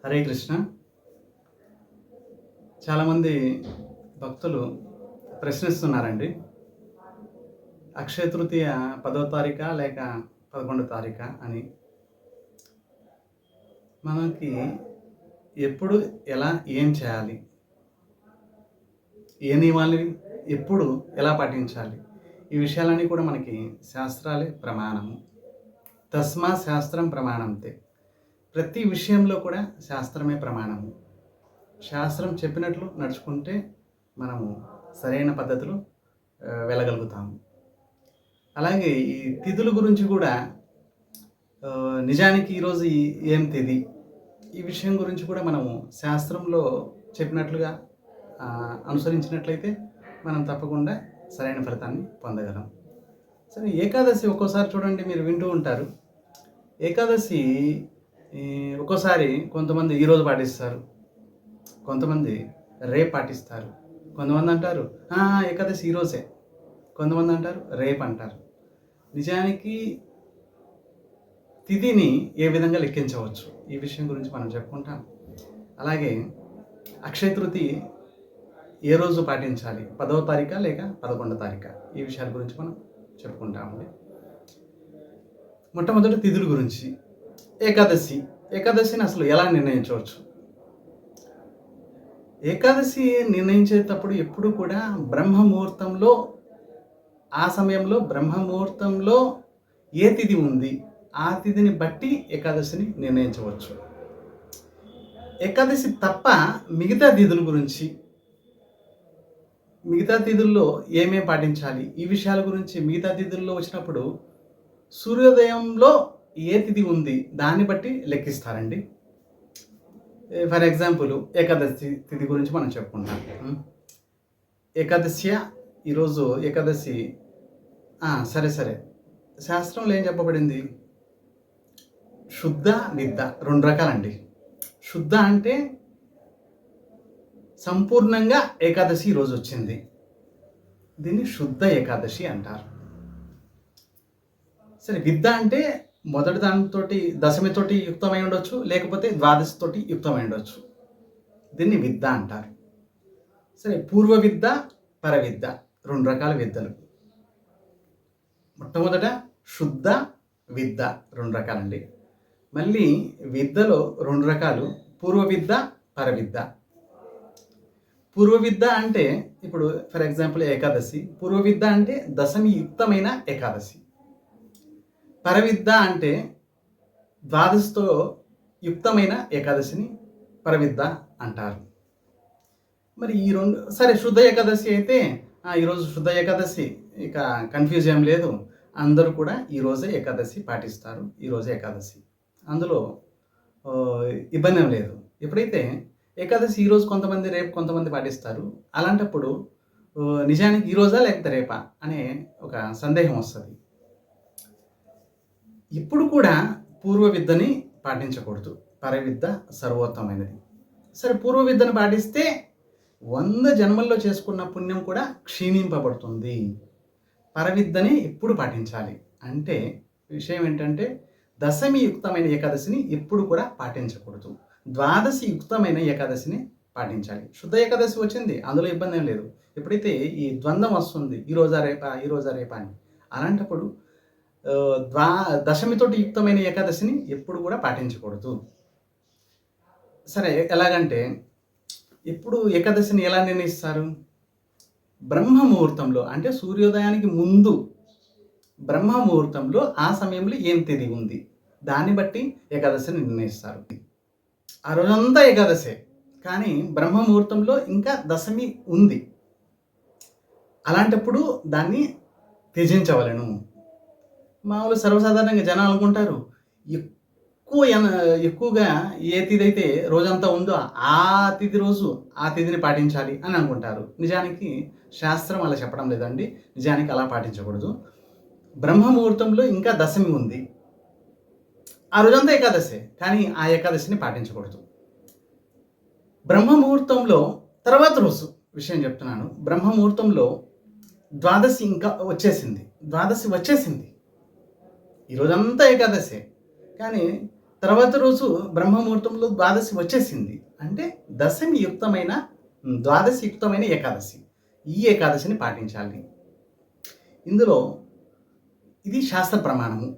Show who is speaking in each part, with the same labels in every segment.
Speaker 1: హరే కృష్ణ. చాలామంది భక్తులు ప్రశ్నిస్తున్నారండి. అక్షయ తృతీయ 10వ తారీఖా లేక 11వ తారీఖా అని. మనకి ఎప్పుడు, ఎలా, ఏం చేయాలి? ఏ నియమాలు ఎప్పుడు ఎలా పాటించాలి? ఈ విషయాలన్నీ కూడా మనకి శాస్త్రాలే ప్రమాణము. తస్మా శాస్త్రం ప్రమాణంతే. ప్రతి విషయంలో కూడా శాస్త్రమే ప్రమాణము. శాస్త్రం చెప్పినట్లు నడుచుకుంటే మనము సరైన పద్ధతిలో వెళ్ళగలుగుతాము. అలాగే ఈ తిథుల గురించి కూడా నిజానికి ఈరోజు ఏం తిథి, ఈ విషయం గురించి కూడా మనము శాస్త్రంలో చెప్పినట్లుగా అనుసరించినట్లయితే మనం తప్పకుండా సరైన ఫలితాన్ని పొందగలం. సరే, ఏకాదశి ఒక్కోసారి చూడండి, మీరు వింటూ ఉంటారు. ఏకాదశి ఒక్కోసారి కొంతమంది ఈరోజు పాటిస్తారు, కొంతమంది రేపు పాటిస్తారు, కొంతమంది అంటారు ఏకాదశి ఈరోజే, కొంతమంది అంటారు రేపు అంటారు. నిజానికి తిథిని ఏ విధంగా లెక్కించవచ్చు, ఈ విషయం గురించి మనం చెప్పుకుంటాం. అలాగే అక్షయ తృతీయ ఏ రోజు పాటించాలి, 10వ తారీఖా లేక 11వ తారీఖా, ఈ విషయాల గురించి మనం చెప్పుకుంటామండి. మొట్టమొదటి తిథుల గురించి. ఏకాదశిని అసలు ఎలా నిర్ణయించవచ్చు? ఏకాదశి నిర్ణయించేటప్పుడు ఎప్పుడు కూడా బ్రహ్మముహూర్తంలో, ఆ సమయంలో బ్రహ్మముహూర్తంలో ఏ తిథి ఉంది, ఆ తిథిని బట్టి ఏకాదశిని నిర్ణయించవచ్చు. ఏకాదశి తప్ప మిగతా తిథుల గురించి, మిగతా తిథుల్లో ఏమేమి పాటించాలి, ఈ విషయాల గురించి మిగతా తిథుల్లో వచ్చినప్పుడు సూర్యోదయంలో ఏ తిథి ఉంది దాన్ని బట్టి లెక్కిస్తారండి. ఫర్ ఎగ్జాంపుల్ ఏకాదశి తిథి గురించి మనం చెప్పుకుంటాం. ఏకాదశి ఈరోజు ఏకాదశి సరే శాస్త్రంలో ఏం చెప్పబడింది? శుద్ధ విద్ద, 2 రకాలండి. శుద్ధ అంటే సంపూర్ణంగా ఏకాదశి ఈరోజు వచ్చింది, దీన్ని శుద్ధ ఏకాదశి అంటారు. సరే, విద్ద అంటే మొదటి దానితోటి దశమితోటి యుక్తమై ఉండొచ్చు, లేకపోతే ద్వాదశితోటి యుక్తమై ఉండొచ్చు, దీన్ని విద్ద అంటారు. సరే, పూర్వ విద్ద, పరవిద్ద, 2 రకాల విద్యలు. మొట్టమొదట శుద్ధ విద్య, 2 రకాలండి. మళ్ళీ విద్యలో 2 రకాలు, పూర్వ విద్య, పరవిద్య. పూర్వ విద్య అంటే ఇప్పుడు ఫర్ ఎగ్జాంపుల్ ఏకాదశి, పూర్వ విద్య అంటే దశమి యుక్తమైన ఏకాదశి. పరవిద్య అంటే ద్వాదశితో యుక్తమైన ఏకాదశిని పరవిద్య అంటారు. మరి ఈ 2 సరే, శుద్ధ ఏకాదశి అయితే ఈరోజు శుద్ధ ఏకాదశి, ఇక కన్ఫ్యూజ్ ఏం లేదు, అందరూ కూడా ఈరోజే ఏకాదశి పాటిస్తారు. ఈరోజే ఏకాదశి, అందులో ఇబ్బంది ఏం లేదు. ఎప్పుడైతే ఏకాదశి ఈరోజు కొంతమంది, రేపు కొంతమంది పాటిస్తారు, అలాంటప్పుడు నిజానికి ఈరోజా లేకపోతే రేపా అనే ఒక సందేహం వస్తుంది. ఇప్పుడు కూడా పూర్వ విద్యని పాటించకూడదు, పరవిద్య సర్వోత్తమైనది. సరే, పూర్వ విద్యను పాటిస్తే 100 జన్మల్లో చేసుకున్న పుణ్యం కూడా క్షీణింపబడుతుంది. పరవిద్యని ఎప్పుడు పాటించాలి అంటే విషయం ఏంటంటే, దశమి యుక్తమైన ఏకాదశిని ఎప్పుడు కూడా పాటించకూడదు, ద్వాదశి యుక్తమైన ఏకాదశిని పాటించాలి. శుద్ధ ఏకాదశి వచ్చింది, అందులో ఇబ్బంది ఏం లేదు. ఎప్పుడైతే ఈ ద్వంద్వం వస్తుంది, ఈ రోజా రేపా అని, అలాంటప్పుడు దశమితోటి యుక్తమైన ఏకాదశిని ఎప్పుడు కూడా పాటించకూడదు. సరే, ఎలాగంటే ఇప్పుడు ఏకాదశిని ఎలా నిర్ణయిస్తారు? బ్రహ్మముహూర్తంలో, అంటే సూర్యోదయానికి ముందు బ్రహ్మముహూర్తంలో ఆ సమయంలో ఏం తిథి ఉంది దాన్ని బట్టి ఏకాదశిని నిర్ణయిస్తారు. ఆ రోజంతా ఏకాదశే, కానీ బ్రహ్మముహూర్తంలో ఇంకా దశమి ఉంది, అలాంటప్పుడు దాన్ని త్యజించవలను. మామూలు సర్వసాధారణంగా జనాలు అనుకుంటారు, ఎక్కువగా ఏ తిథి అయితే రోజంతా ఉందో ఆ తిథి రోజు ఆ తిథిని పాటించాలి అని అనుకుంటారు. నిజానికి శాస్త్రం అలా చెప్పడం లేదండి, నిజానికి అలా పాటించకూడదు. బ్రహ్మముహూర్తంలో ఇంకా దశమి ఉంది, ఆ రోజంతా ఏకాదశే, కానీ ఆ ఏకాదశిని పాటించకూడదు. బ్రహ్మముహూర్తంలో తర్వాత రోజు విషయం చెప్తున్నాను. బ్రహ్మముహూర్తంలో ద్వాదశి ఇంకా వచ్చేసింది, ఈ రోజంతా ఏకాదశే, కానీ తర్వాత రోజు బ్రహ్మముహూర్తంలో ద్వాదశి వచ్చేసింది. అంటే దశమి యుక్తమైన ద్వాదశి యుక్తమైన ఏకాదశి. ఈ ఏకాదశిని పాటించాలి. ఇందులో ఇది శాస్త్ర ప్రమాణము.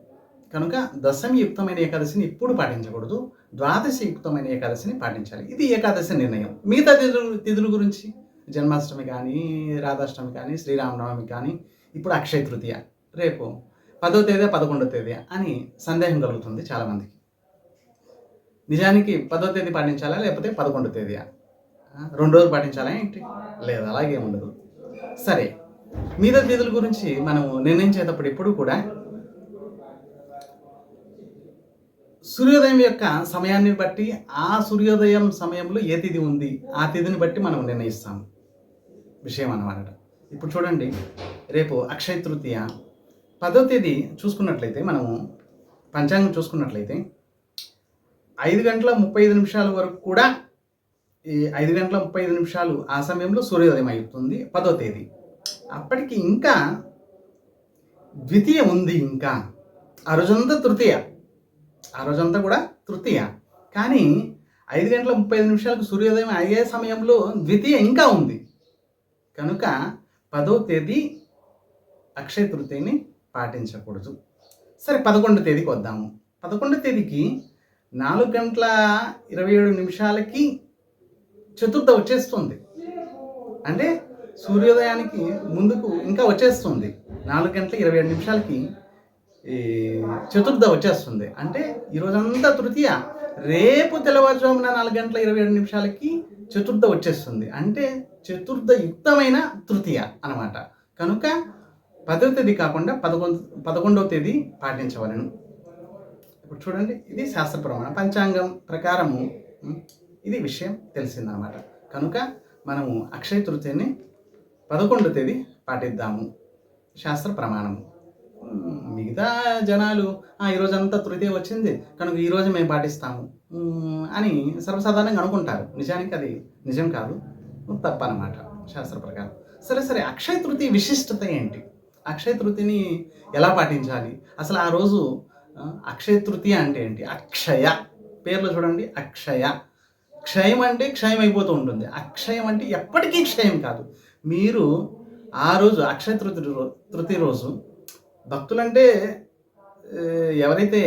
Speaker 1: కనుక దశమి యుక్తమైన ఏకాదశిని ఎప్పుడు పాటించకూడదు. ద్వాదశి యుక్తమైన ఏకాదశిని పాటించాలి. ఇది ఏకాదశి నిర్ణయం. మిగతా తిథుల గురించి జన్మాష్టమి కానీ, రాధాష్టమి కానీ, శ్రీరామనవమి కానీ, ఇప్పుడు అక్షయ తృతీయ రేపు 10వ తేదీ 11వ తేదీ అని సందేహం కలుగుతుంది చాలామందికి. నిజానికి 10వ తేదీ పాటించాలా లేకపోతే 11వ తేదీయా? 2 రోజులు పాటించాలా ఏంటి? లేదు, అలాగే ఉండదు. సరే, మిగతా తిథుల గురించి మనం నిర్ణయించేటప్పుడు ఎప్పుడు కూడా సూర్యోదయం యొక్క సమయాన్ని బట్టి, ఆ సూర్యోదయం సమయంలో ఏ తిథి ఉంది ఆ తిథిని బట్టి మనం నిర్ణయిస్తాం విషయం అన్నమాట. ఇప్పుడు చూడండి, రేపు అక్షయ తృతీయ 10వ తేదీ చూసుకున్నట్లయితే, మనము పంచాంగం చూసుకున్నట్లయితే 5 గంటల 35 నిమిషాల వరకు కూడా, ఈ 5 గంటల 35 నిమిషాలు ఆ సమయంలో సూర్యోదయం అవుతుంది 10వ తేదీ. అప్పటికి ఇంకా ద్వితీయ ఉంది. ఇంకా ఆ రోజంతా తృతీయ, ఆ రోజంతా కూడా తృతీయ. కానీ 5 గంటల 35 నిమిషాలకు సూర్యోదయం అయ్యే సమయంలో ద్వితీయ ఇంకా ఉంది. కనుక 10వ తేదీ అక్షయ తృతీయని పాటించకూడదు. సరే, 11వ తేదీకి వద్దాము. 11వ తేదీకి 4 గంటల 27 నిమిషాలకి చతుర్థ వచ్చేస్తుంది. అంటే సూర్యోదయానికి ముందుకు ఇంకా వచ్చేస్తుంది. 4 గంటల 27 నిమిషాలకి ఈ చతుర్థ వచ్చేస్తుంది. అంటే ఈరోజంతా తృతీయ, రేపు తెల్లవారుజామున 4 గంటల 27 నిమిషాలకి చతుర్థ వచ్చేస్తుంది. అంటే చతుర్థ యుక్తమైన తృతీయ అన్నమాట. కనుక 10వ తేదీ కాకుండా 11వ తేదీ పాటించవలను. ఇప్పుడు చూడండి, ఇది శాస్త్ర ప్రమాణం, పంచాంగం ప్రకారము ఇది విషయం తెలిసిందనమాట. కనుక మనము అక్షయ తృతీయని 11వ తేదీ పాటిద్దాము, శాస్త్ర ప్రమాణము. మిగతా జనాలు ఈరోజంతా తృతీయ వచ్చింది కనుక ఈరోజు మేము పాటిస్తాము అని సర్వసాధారణంగా అనుకుంటారు. నిజానికి అది నిజం కాదు, తప్పనమాట శాస్త్ర ప్రకారం. సరే, అక్షయ తృతీయ విశిష్టత ఏంటి? అక్షయ తృతీయని ఎలా పాటించాలి? అసలు ఆ రోజు అక్షయ తృతీయ అంటే ఏంటి? అక్షయ, పేర్లో చూడండి, అక్షయ. క్షయం అంటే క్షయం అయిపోతూ ఉంటుంది. అక్షయం అంటే ఎప్పటికీ క్షయం కాదు. మీరు ఆ రోజు అక్షయ తృతీయ రోజు భక్తులంటే ఎవరైతే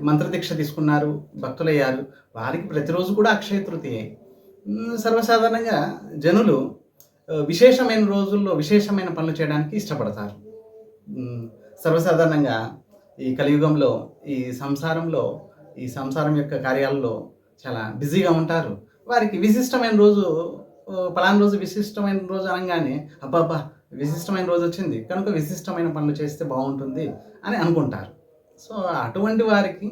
Speaker 1: మంత్రదీక్ష తీసుకున్నారు, భక్తులయ్యారు, వారికి ప్రతిరోజు కూడా అక్షయ తృతీయ. సర్వసాధారణంగా జనులు విశేషమైన రోజుల్లో విశేషమైన పనులు చేయడానికి ఇష్టపడతారు. సర్వసాధారణంగా ఈ కలియుగంలో ఈ సంసారం యొక్క కార్యాలలో చాలా బిజీగా ఉంటారు. వారికి విశిష్టమైన రోజు, పలానా రోజు విశిష్టమైన రోజు అనగానే అబ్బాబ్బా విశిష్టమైన రోజు వచ్చింది కనుక విశిష్టమైన పనులు చేస్తే బాగుంటుంది అని అనుకుంటారు. సో అటువంటి వారికి,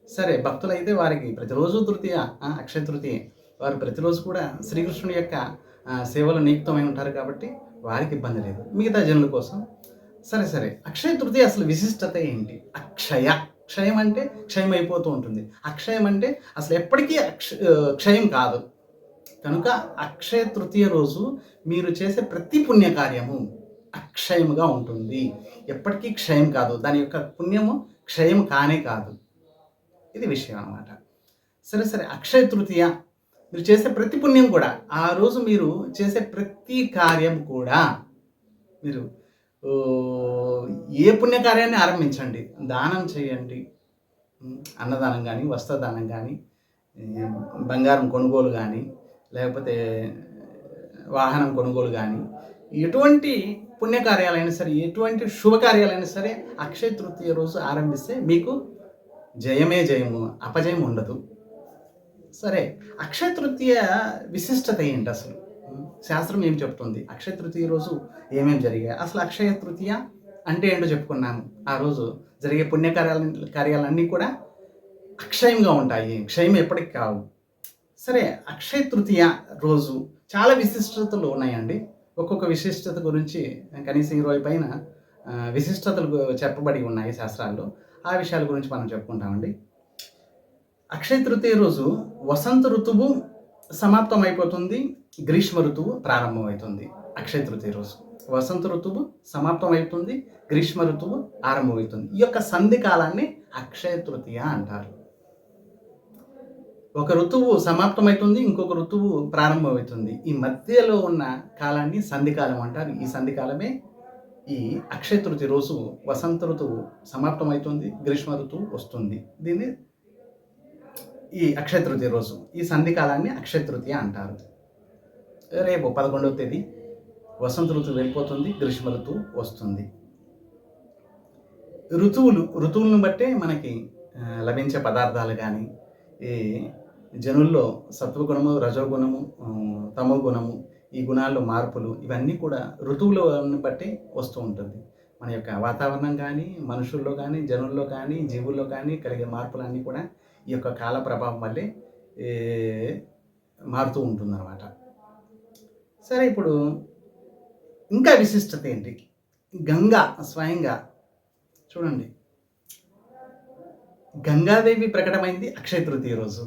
Speaker 1: సరే భక్తులైతే వారికి ప్రతిరోజు తృతీయ, అక్షయ తృతీయ, వారు ప్రతిరోజు కూడా శ్రీకృష్ణుడి యొక్క సేవలు నియుక్తమై ఉంటారు కాబట్టి వారికి ఇబ్బంది లేదు. మిగతా జనుల కోసం సరే అక్షయ తృతీయ అసలు విశిష్టత ఏంటి? క్షయం అంటే క్షయం అయిపోతూ ఉంటుంది. అక్షయం అంటే అసలు ఎప్పటికీ క్షయం కాదు. కనుక అక్షయ తృతీయ రోజు మీరు చేసే ప్రతి పుణ్యకార్యము అక్షయముగా ఉంటుంది, ఎప్పటికీ క్షయం కాదు. దాని యొక్క పుణ్యము క్షయం కానే కాదు. ఇది విషయం అన్నమాట. సరే అక్షయ తృతీయ మీరు చేసే ప్రతి పుణ్యం కూడా, ఆ రోజు మీరు చేసే ప్రతి కార్యం కూడా, మీరు ఏ పుణ్యకార్యాన్ని ఆరంభించండి, దానం చేయండి, అన్నదానం కానీ, వస్త్రదానం కానీ, బంగారం కొనుగోలు కానీ, లేకపోతే వాహనం కొనుగోలు కానీ, ఎటువంటి పుణ్యకార్యాలైనా సరే, ఎటువంటి శుభకార్యాలైనా సరే అక్షయ తృతీయ రోజు ఆరంభిస్తే మీకు జయమే జయము, అపజయం ఉండదు. సరే, అక్షయ తృతీయ విశిష్టత ఏంటి? అసలు శాస్త్రం ఏం చెప్తుంది? అక్షయ తృతీయ రోజు ఏమేమి జరిగాయి? అసలు అక్షయ తృతీయ అంటే ఏంటో చెప్పుకున్నాము. ఆ రోజు జరిగే కార్యాలన్నీ కూడా అక్షయంగా ఉంటాయి, క్షయం ఎప్పటికి కావు. సరే, అక్షయ తృతీయ రోజు చాలా విశిష్టతలు ఉన్నాయండి. ఒక్కొక్క విశిష్టత గురించి కనీసం 20 పైన విశిష్టతలు చెప్పబడి ఉన్నాయి శాస్త్రాల్లో. ఆ విషయాల గురించి మనం చెప్పుకుంటామండి. అక్షయ తృతీయ రోజు వసంత ఋతువు సమాప్తం అయిపోతుంది, గ్రీష్మ ఋతువు ప్రారంభమవుతుంది. అక్షయ తృతీయ రోజు వసంత ఋతువు సమాప్తం అవుతుంది, గ్రీష్మ ఋతువు ఆరంభమవుతుంది. ఈ యొక్క సంధి కాలాన్ని అక్షయ తృతీయ అంటారు. ఒక ఋతువు సమాప్తమవుతుంది. ఇంకొక ఋతువు ప్రారంభమవుతుంది. ఈ మధ్యలో ఉన్న కాలాన్ని సంధికాలం అంటారు. ఈ సంధికాలమే ఈ అక్షయ తృతీయ రోజు వసంత ఋతువు సమాప్తమవుతుంది. గ్రీష్మ ఋతువు వస్తుంది. దీన్ని ఈ అక్షయ తృతీయ రోజు ఈ సంధికాలాన్ని అక్షయ తృతీయ అంటారు. రేపు 11వ తేదీ వసంత ఋతువు వెళ్ళిపోతుంది. గ్రీష్మ ఋతువు వస్తుంది. ఋతువులను బట్టే మనకి లభించే పదార్థాలు కానీ, ఈ జనుల్లో సత్వగుణము, రజోగుణము, తమో గుణము, ఈ గుణాల్లో మార్పులు ఇవన్నీ కూడా ఋతువులను బట్టి వస్తూ ఉంటుంది. మన యొక్క వాతావరణం కానీ, మనుషుల్లో కానీ, జనుల్లో కానీ, జీవుల్లో కానీ కలిగే మార్పులన్నీ కూడా ఈ యొక్క కాల ప్రభావం వల్లే మారుతూ ఉంటుందన్నమాట. సరే, ఇప్పుడు ఇంకా విశిష్టత ఏంటి? గంగా స్వయంగా చూడండి, గంగాదేవి ప్రకటమైంది అక్షయ తృతీయ రోజు.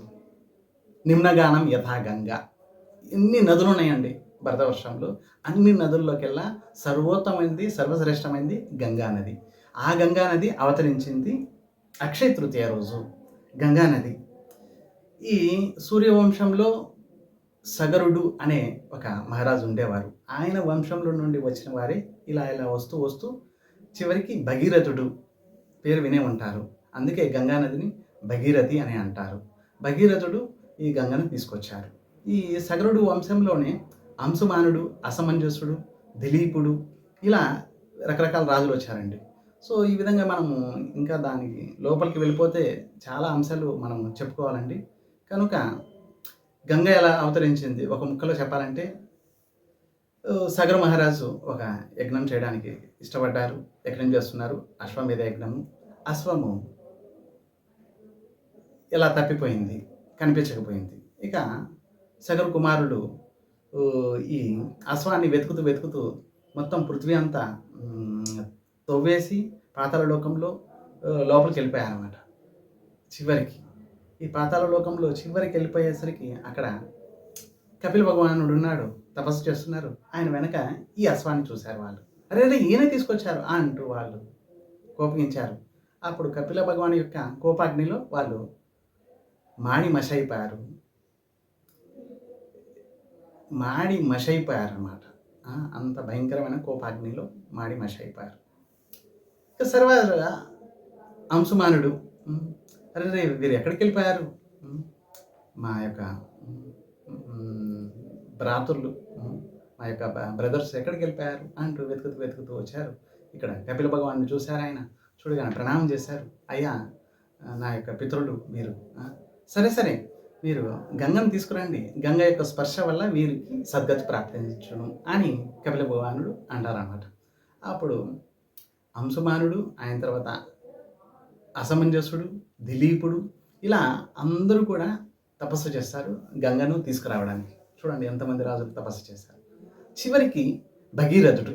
Speaker 1: నిమ్నగానం యథా గంగా. ఎన్ని నదులు ఉన్నాయండి భరతవర్షంలో. అన్ని నదుల్లోకెల్లా సర్వోత్తమైంది, సర్వశ్రేష్టమైంది గంగా నది. ఆ గంగా నది అవతరించింది అక్షయ తృతీయ రోజు. గంగా నది ఈ సూర్యవంశంలో సగరుడు అనే ఒక మహారాజు ఉండేవారు. ఆయన వంశంలో నుండి వచ్చిన వారే ఇలా వస్తూ వస్తూ చివరికి భగీరథుడు పేరు వినే ఉంటారు. అందుకే గంగా నదిని భగీరథి అని అంటారు. భగీరథుడు ఈ గంగను తీసుకొచ్చారు. ఈ సగరుడు వంశంలోనే అంశుమానుడు, అసమంజసుడు, దిలీపుడు ఇలా రకరకాల రాజులు వచ్చారండి. సో ఈ విధంగా మనము ఇంకా దానికి లోపలికి వెళ్ళిపోతే చాలా అంశాలు మనం చెప్పుకోవాలండి. కనుక గంగ ఎలా అవతరించింది ఒక ముక్కలో చెప్పాలంటే, సగర మహారాజు ఒక యజ్ఞం చేయడానికి ఇష్టపడ్డారు. యజ్ఞం చేస్తున్నారు, అశ్వమేధ యజ్ఞము. అశ్వము ఇలా తప్పిపోయింది, కనిపించకపోయింది. ఇక సగరు కుమారుడు ఈ అశ్వాన్ని వెతుకుతూ మొత్తం పృథ్వీ అంతా తవ్వేసి పాతాళ లోకంలో లోపలికి వెళ్ళిపోయారన్నమాట. చివరికి ఈ పాతాళ లోకంలో చివరికి వెళ్ళిపోయేసరికి అక్కడ కపిల భగవానుడు ఉన్నాడు, తపస్సు చేస్తున్నారు. ఆయన వెనక ఈ అశ్వాన్ని చూశారు వాళ్ళు. అరే ఈయన తీసుకొచ్చారు అంటూ వాళ్ళు కోపగించారు. అప్పుడు కపిల భగవాన్ యొక్క కోపాగ్నిలో వాళ్ళు మాడి మషైపోయారు అన్నమాట. అంత భయంకరమైన కోపాగ్నిలో మాడి మషైపోయారు. ఇక సర్వగా అంశుమానుడు, అరే వీరు ఎక్కడికి వెళ్ళిపోయారు, మా యొక్క భ్రాతృలు, మా యొక్క బ్రదర్స్ ఎక్కడికి వెళ్ళిపోయారు అంటూ వెతుకుతూ వచ్చారు. ఇక్కడ కపిల భగవాన్ని చూశారు. ఆయన చూడగానే ప్రణామం చేశారు. అయ్యా, నా యొక్క పితరులు మీరు, సరే మీరు గంగను తీసుకురండి, గంగ యొక్క స్పర్శ వల్ల వీరికి సద్గతి ప్రాప్తించును అని కపిల భగవానుడు అంటారన్నమాట. అప్పుడు అంశుమానుడు, ఆయన తర్వాత అసమంజసుడు, దిలీపుడు ఇలా అందరూ కూడా తపస్సు చేస్తారు గంగను తీసుకురావడానికి. చూడండి ఎంతమంది రాజులు తపస్సు చేశారు. చివరికి భగీరథుడు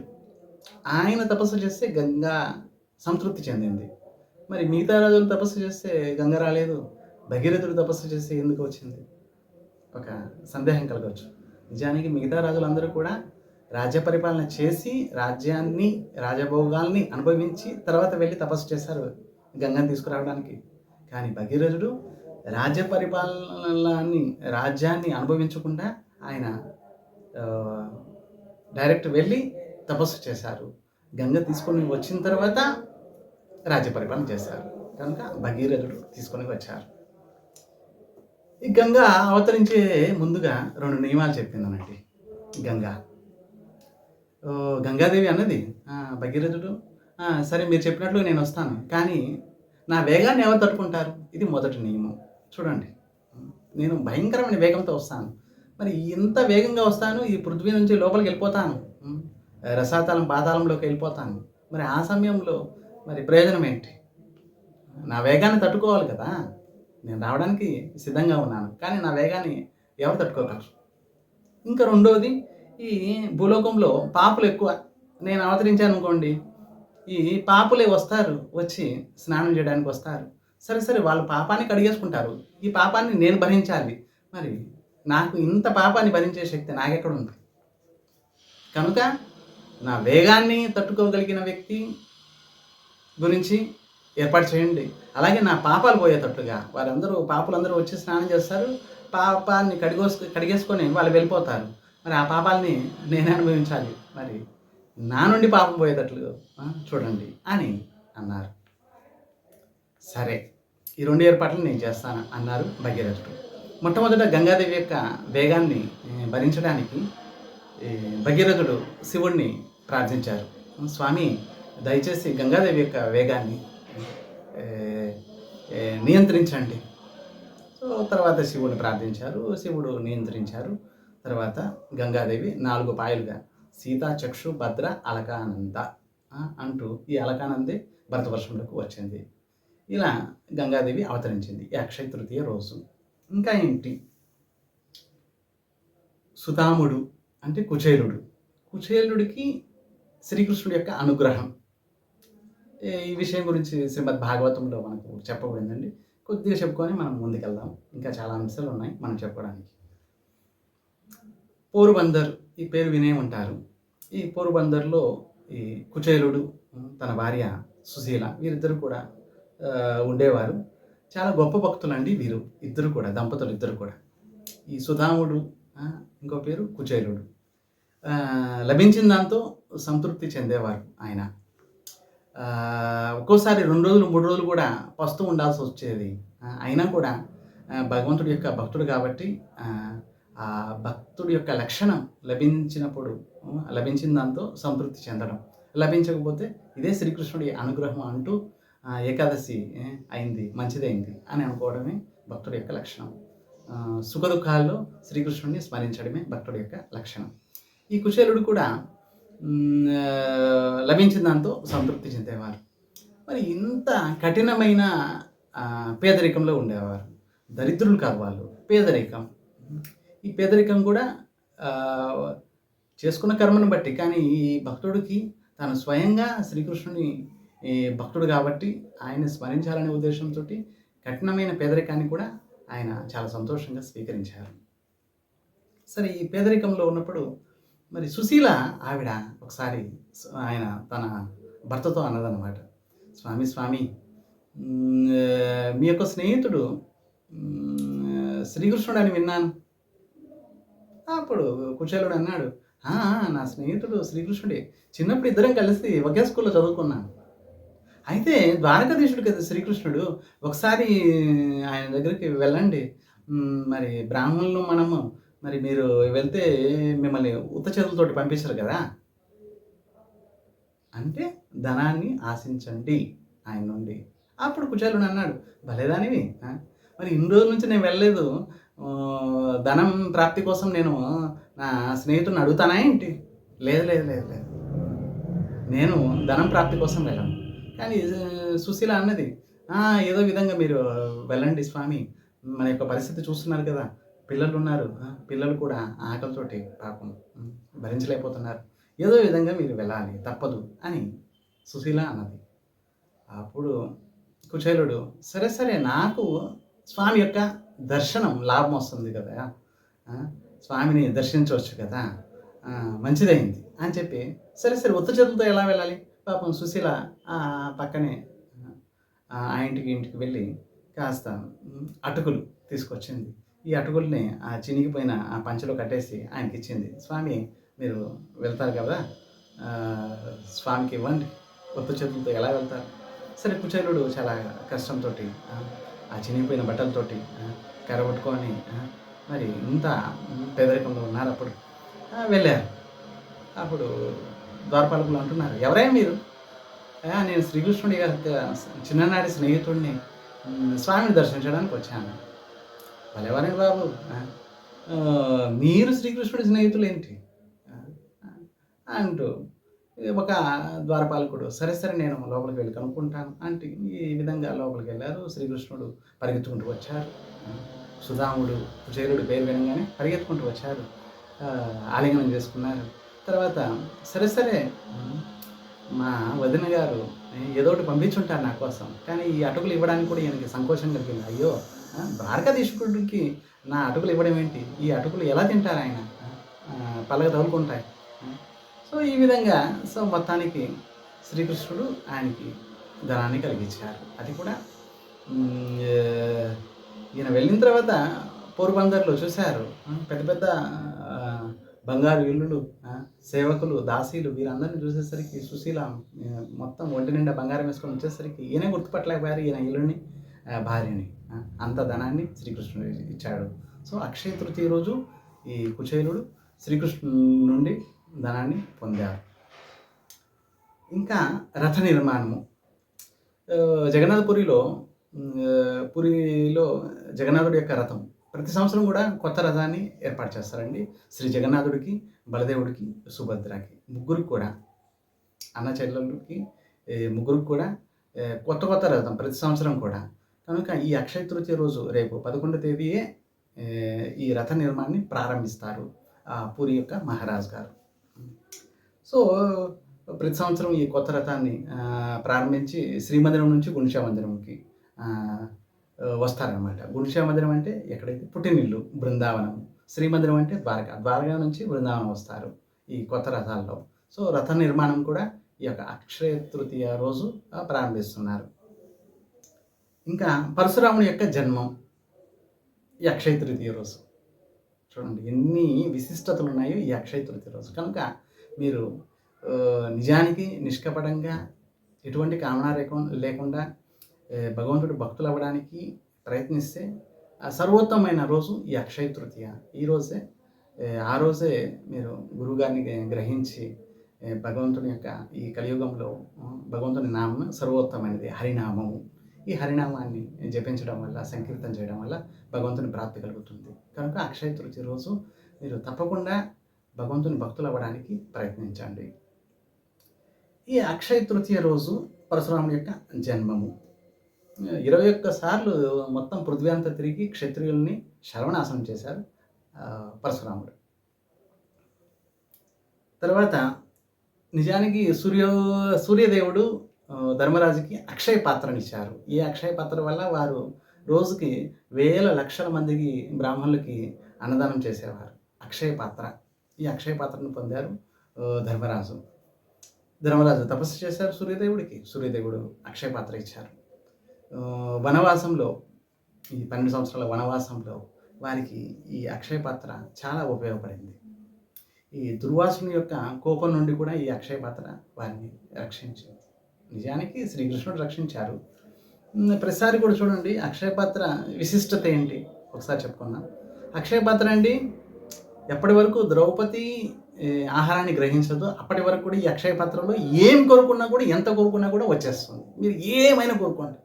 Speaker 1: ఆయన తపస్సు చేస్తే గంగా సంతృప్తి చెందింది. మరి మిగతా రాజులు తపస్సు చేస్తే గంగ రాలేదు, భగీరథుడు తపస్సు చేస్తే ఎందుకు వచ్చింది? ఒక సందేహం కలగవచ్చు. నిజానికి మిగతా రాజులందరూ కూడా రాజ్య పరిపాలన చేసి రాజ్యాన్ని, రాజభోగాల్ని అనుభవించి తర్వాత వెళ్ళి తపస్సు చేశారు గంగను తీసుకురావడానికి. కానీ భగీరథుడు రాజ్య పరిపాలనని, రాజ్యాన్ని అనుభవించకుండా ఆయన డైరెక్ట్ వెళ్ళి తపస్సు చేశారు. గంగ తీసుకొని వచ్చిన తర్వాత రాజ్య పరిపాలన చేశారు. కనుక భగీరథుడు తీసుకొని వచ్చారు. ఈ గంగ అవతరించే ముందుగా 2 నియమాలు చెప్పిందనండి. గంగాదేవి అన్నది, భగీరథుడు సరే మీరు చెప్పినట్లు నేను వస్తాను, కానీ నా వేగాన్ని ఎవరు తట్టుకుంటారు? ఇది మొదటి నియమం. చూడండి, నేను భయంకరమైన వేగంతో వస్తాను. మరి ఇంత వేగంగా వస్తాను, ఈ పృథ్వీ నుంచి లోపలికి వెళ్ళిపోతాను, రసాతలం పాతాళంలోకి వెళ్ళిపోతాను. మరి ఆ సమయంలో మరి ప్రయోజనం ఏంటి? నా వేగాన్ని తట్టుకోవాలి కదా. నేను రావడానికి సిద్ధంగా ఉన్నాను, కానీ నా వేగాన్ని ఎవరు తట్టుకోగలరు? ఇంకా రెండోది, ఈ భూలోకంలో పాపులు ఎక్కువ. నేను అవతరించాను అనుకోండి, ఈ పాపులే వస్తారు, వచ్చి స్నానం చేయడానికి వస్తారు. సరే వాళ్ళ పాపాన్ని కడిగేసుకుంటారు. ఈ పాపాన్ని నేను భరించాలి. మరి నాకు ఇంత పాపాన్ని భరించే శక్తి నాకెక్కడ ఉంది? కనుక నా వేగాన్ని తట్టుకోగలిగిన వ్యక్తి గురించి ఏర్పాటు చేయండి. అలాగే నా పాపాలు పోయేటట్టుగా పాపులందరూ వచ్చి స్నానం చేస్తారు. పాపాన్ని కడిగేసుకొని వాళ్ళు వెళ్ళిపోతారు. మరి ఆ పాపాలని నేనే అనుభవించాలి. మరి నా నుండి పాపం పోయేటట్లు చూడండి అని అన్నారు. సరే, ఈ 2 ఏర్పాట్లు నేను చేస్తాను అన్నారు భగీరథుడు. మొట్టమొదట గంగాదేవి యొక్క వేగాన్ని భరించడానికి భగీరథుడు శివుణ్ణి ప్రార్థించారు. స్వామి, దయచేసి గంగాదేవి యొక్క వేగాన్ని నియంత్రించండి. సో తర్వాత శివుని ప్రార్థించారు. శివుడు నియంత్రించారు. తర్వాత గంగాదేవి 4 పాయలుగా సీతా, చక్షు, భద్ర, అలకానంద అంటూ ఈ అలకానందే భరతవర్షంలోకి వచ్చింది. ఇలా గంగాదేవి అవతరించింది ఈ అక్షయ తృతీయ రోజు. ఇంకా ఏంటి, సుధాముడు అంటే కుచేలుడు. కుచేలుడికి శ్రీకృష్ణుడి యొక్క అనుగ్రహం. ఈ విషయం గురించి శ్రీమద్ భాగవతంలో మనకు చెప్పబడిందండి. కొద్దిగా చెప్పుకొని మనం ముందుకెళ్దాం. ఇంకా చాలా అంశాలు ఉన్నాయి మనం చెప్పుకోవడానికి. పోరుబందర్, ఈ పేరు వినే ఉంటారు. ఈ పోరుబందర్లో ఈ కుచేలుడు, తన భార్య సుశీల, వీరిద్దరు కూడా ఉండేవారు. చాలా గొప్ప భక్తులండి వీరు ఇద్దరు కూడా, దంపతులు ఇద్దరు కూడా. ఈ సుధాముడు, ఇంకో పేరు కుచేలుడు. లభించిన దాంతో సంతృప్తి చెందేవారు ఆయన. ఒక్కోసారి 2 రోజులు 3 రోజులు కూడా పస్తూ ఉండాల్సి వచ్చేది. అయినా కూడా భగవంతుడి యొక్క భక్తుడు కాబట్టి ఆ భక్తుడి యొక్క లక్షణం లభించిన దాంతో సంతృప్తి చెందడం, లభించకపోతే ఇదే శ్రీకృష్ణుడి అనుగ్రహం అంటూ ఏకాదశి అయింది, మంచిదైంది అని అనుకోవడమే భక్తుడి యొక్క లక్షణం. సుఖ దుఃఖాల్లో శ్రీకృష్ణుడిని స్మరించడమే భక్తుడి యొక్క లక్షణం. ఈ కుచేలుడు కూడా లభించిన దాంతో సంతృప్తి చెందేవారు. మరి ఇంత కఠినమైన పేదరికంలో ఉండేవారు. దరిద్రులు కాదు వాళ్ళు, పేదరికం. ఈ పేదరికం కూడా చేసుకున్న కర్మను బట్టి. కానీ ఈ భక్తుడికి తాను స్వయంగా శ్రీకృష్ణుని భక్తుడు కాబట్టి ఆయన స్మరించాలనే ఉద్దేశంతో కఠినమైన పేదరికాన్ని కూడా ఆయన చాలా సంతోషంగా స్వీకరించారు. సరే, ఈ పేదరికంలో ఉన్నప్పుడు మరి సుశీల ఆవిడ ఒకసారి ఆయన తన భర్తతో అన్నదన్నమాట, స్వామి, మీ యొక్క స్నేహితుడు శ్రీకృష్ణుడు అని విన్నాను. అప్పుడు కుచేలుడు అన్నాడు, నా స్నేహితుడు శ్రీకృష్ణుడే. చిన్నప్పుడు ఇద్దరం కలిసి ఒకే స్కూల్లో చదువుకున్నాను. అయితే ద్వారకాధీశుడు కదా శ్రీకృష్ణుడు. ఒకసారి ఆయన దగ్గరికి వెళ్ళండి. మరి బ్రాహ్మణులు మనము, మరి మీరు వెళ్తే మిమ్మల్ని ఉత్త చేతులతోటి పంపించరు కదా. అంటే ధనాన్ని ఆశించండి ఆయన నుండి. అప్పుడు కుచేలుడు అన్నాడు, భలేదానివి, మరి ఇన్ని రోజుల నుంచి నేను వెళ్ళలేదు. ధనం ప్రాప్తి కోసం నేను నా స్నేహితుడిని అడుగుతానా ఏంటి? లేదు, నేను ధనం ప్రాప్తి కోసం వెళ్ళను. కానీ సుశీల అన్నది, ఏదో విధంగా మీరు వెళ్ళండి స్వామి, మన యొక్క పరిస్థితి చూస్తున్నారు కదా, పిల్లలు ఉన్నారు, పిల్లలు కూడా ఆకలితోటి పాపం భరించలేకపోతున్నారు, ఏదో విధంగా మీరు వెళ్ళాలి, తప్పదు అని సుశీల అన్నది. అప్పుడు కుచేలుడు, సరే నాకు స్వామి యొక్క దర్శనం లాభం వస్తుంది కదా, స్వామిని దర్శించవచ్చు కదా, మంచిదైంది అని చెప్పి సరే ఉత్త చేతులతో ఎలా వెళ్ళాలి? పాపం సుశీల పక్కనే ఆ ఇంటికి వెళ్ళి కాస్త అటుకులు తీసుకొచ్చింది. ఈ అటుకుల్ని ఆ చినిగిపోయిన ఆ పంచలో కట్టేసి ఆయనకి ఇచ్చింది. స్వామి, మీరు వెళ్తారు కదా, స్వామికి ఇవ్వండి, కొత్త చేతులతో ఎలా వెళ్తారు? సరే, కుచేలుడు చాలా కష్టంతో ఆ చినిగిపోయిన బట్టలతోటి కరబట్టుకొని మరి ఇంత పేదరికంలో ఉన్నారు. అప్పుడు వెళ్ళారు. అప్పుడు ద్వారపాలకులు అంటున్నారు, ఎవరైనా మీరు? నేను శ్రీకృష్ణుడి చిన్ననాటి స్నేహితుడిని, స్వామిని దర్శించడానికి వచ్చాను. వాళ్ళెవరండి బాబు, మీరు శ్రీకృష్ణుడి స్నేహితులు ఏంటి అంటూ ఒక ద్వారపాలకుడు, సరే నేను లోపలికి వెళ్ళి కనుక్కుంటాను అంటే ఈ విధంగా లోపలికి వెళ్ళారు. శ్రీకృష్ణుడు పరిగెత్తుకుంటూ వచ్చారు. సుధాముడు, కుచేలుడు పేరు వినగానే పరిగెత్తుకుంటూ వచ్చారు. ఆలింగనం చేసుకున్నారు. తర్వాత సరే మా వదిన గారు ఏదో ఒకటి పంపించుంటారు నా కోసం, కానీ ఈ అటుకులు ఇవ్వడానికి కూడా ఈయనకి సంకోచం కలిగింది. అయ్యో, ద్వారకాధీశుడికి నా అటుకులు ఇవ్వడం ఏంటి? ఈ అటుకులు ఎలా తింటారు ఆయన? పలక తగులుకుంటాయి. సో ఈ విధంగా మొత్తానికి శ్రీకృష్ణుడు ఆయనకి ధనాన్ని కలిగించారు. అది కూడా ఈయన వెళ్ళిన తర్వాత పోర్బందర్లో చూశారు. పెద్ద పెద్ద బంగారు ఇల్లులు, సేవకులు, దాసీలు వీరందరిని చూసేసరికి సుశీల మొత్తం ఒంటి నిండా బంగారం వేసుకొని వచ్చేసరికి ఈయనే గుర్తుపట్టలేకపోయారు ఈయన ఇల్లుని, భార్యని. అంత ధనాన్ని శ్రీకృష్ణుడు ఇచ్చాడు. సో అక్షయ తృతీయ రోజు ఈ కుచేలుడు శ్రీకృష్ణుడి నుండి ధనాన్ని పొందారు. ఇంకా రథ నిర్మాణము. జగన్నాథపురిలో జగన్నాథుడి యొక్క రథం ప్రతి సంవత్సరం కూడా కొత్త రథాన్ని ఏర్పాటు చేస్తారండి. శ్రీ జగన్నాథుడికి, బలదేవుడికి, సుభద్రకి ముగ్గురికి కూడా, అన్న చెల్లెళ్ళకి ముగ్గురికి కూడా కొత్త కొత్త రథం ప్రతి సంవత్సరం కూడా. కనుక ఈ అక్షయ తృతీయ రోజు రేపు 11వ తేదీయే ఈ రథ నిర్మాణాన్ని ప్రారంభిస్తారు పూరి యొక్క మహారాజ్ గారు. సో ప్రతి సంవత్సరం ఈ కొత్త రథాన్ని ప్రారంభించి శ్రీమందిరం నుంచి గుండిచా మందిరంకి వస్తారనమాట. గుండిచా మందిరం అంటే ఎక్కడైతే పుట్టినిల్లు బృందావనం, శ్రీమందిరం అంటే ద్వారకా నుంచి బృందావనం వస్తారు ఈ కొత్త రథాల్లో. సో రథ నిర్మాణం కూడా ఈ యొక్క అక్షయ తృతీయ రోజు ప్రారంభిస్తున్నారు. ఇంకా పరశురాముని యొక్క జన్మం ఈ అక్షయ తృతీయ రోజు. చూడండి ఎన్ని విశిష్టతలు ఉన్నాయో ఈ అక్షయ తృతీయ రోజు. కనుక మీరు నిజానికి నిష్కపటంగా ఎటువంటి కామనా లేకుండా భగవంతుడు భక్తులు అవ్వడానికి ప్రయత్నిస్తే సర్వోత్తమైన రోజు ఈ అక్షయ తృతీయ. ఆ రోజే మీరు గురువుగారిని గ్రహించి భగవంతుని యొక్క ఈ కలియుగంలో భగవంతుని నామం సర్వోత్తమైనది హరినామము. ఈ హరినామాన్ని జపించడం వల్ల, సంకీర్తన చేయడం వల్ల భగవంతుని ప్రాప్తి కలుగుతుంది. కనుక అక్షయ తృతీయ రోజు మీరు తప్పకుండా భగవంతుని భక్తులు అవ్వడానికి ప్రయత్నించండి. ఈ అక్షయ తృతీయ రోజు పరశురాముడి యొక్క జన్మము. 21 సార్లు మొత్తం పృథ్వీ అంతా తిరిగి క్షత్రియుల్ని సర్వనాశనం చేశారు పరశురాముడు. తర్వాత నిజానికి సూర్యదేవుడు ధర్మరాజుకి అక్షయ పాత్రనిచ్చారు. ఈ అక్షయ పాత్ర వల్ల వారు రోజుకి వేల లక్షల మందికి బ్రాహ్మణులకి అన్నదానం చేసేవారు. అక్షయ పాత్ర, ఈ అక్షయ పాత్రను పొందారు ధర్మరాజు తపస్సు చేశారు సూర్యదేవుడు అక్షయ పాత్ర ఇచ్చారు. వనవాసంలో ఈ 12 సంవత్సరాల వనవాసంలో వారికి ఈ అక్షయ పాత్ర చాలా ఉపయోగపడింది. ఈ దుర్వాసుని యొక్క కోపం నుండి కూడా ఈ అక్షయ పాత్ర వారిని రక్షించింది. నిజానికి శ్రీకృష్ణుడు రక్షించారు. ప్రతిసారి కూడా చూడండి అక్షయ పాత్ర విశిష్టత ఏంటి ఒకసారి చెప్పుకున్నాం. అక్షయ పాత్ర అండి ఎప్పటి వరకు ద్రౌపది ఆహారాన్ని గ్రహించదు అప్పటి వరకు కూడా ఈ అక్షయ పాత్రలో ఏం కోరుకున్నా కూడా, ఎంత కోరుకున్నా కూడా వచ్చేస్తుంది. మీరు ఏమైనా కోరుకోండి,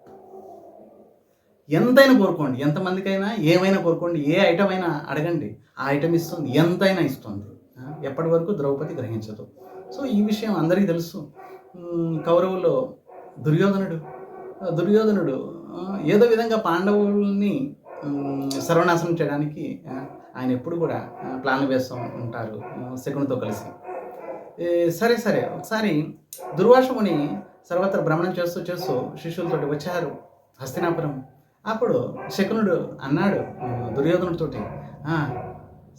Speaker 1: ఎంతైనా కోరుకోండి, ఎంతమందికైనా ఏమైనా కోరుకోండి, ఏ ఐటమ్ అయినా అడగండి, ఆ ఐటమ్ ఇస్తుంది, ఎంతైనా ఇస్తుంది. ఎప్పటి వరకు ద్రౌపది గ్రహించదు. సో ఈ విషయం అందరికీ తెలుసు. కౌరవుల్లో దుర్యోధనుడు ఏదో విధంగా పాండవుల్ని సర్వనాశనం చేయడానికి ఆయన ఎప్పుడు కూడా ప్లాన్లు వేస్తూ ఉంటారు శకునితో కలిసి. సరే ఒకసారి దుర్వాసముని సర్వత్ర భ్రమణం చేస్తూ శిష్యులతోటి వచ్చారు హస్తినాపురం. అప్పుడు శకునుడు అన్నాడు దుర్యోధనుడితోటి,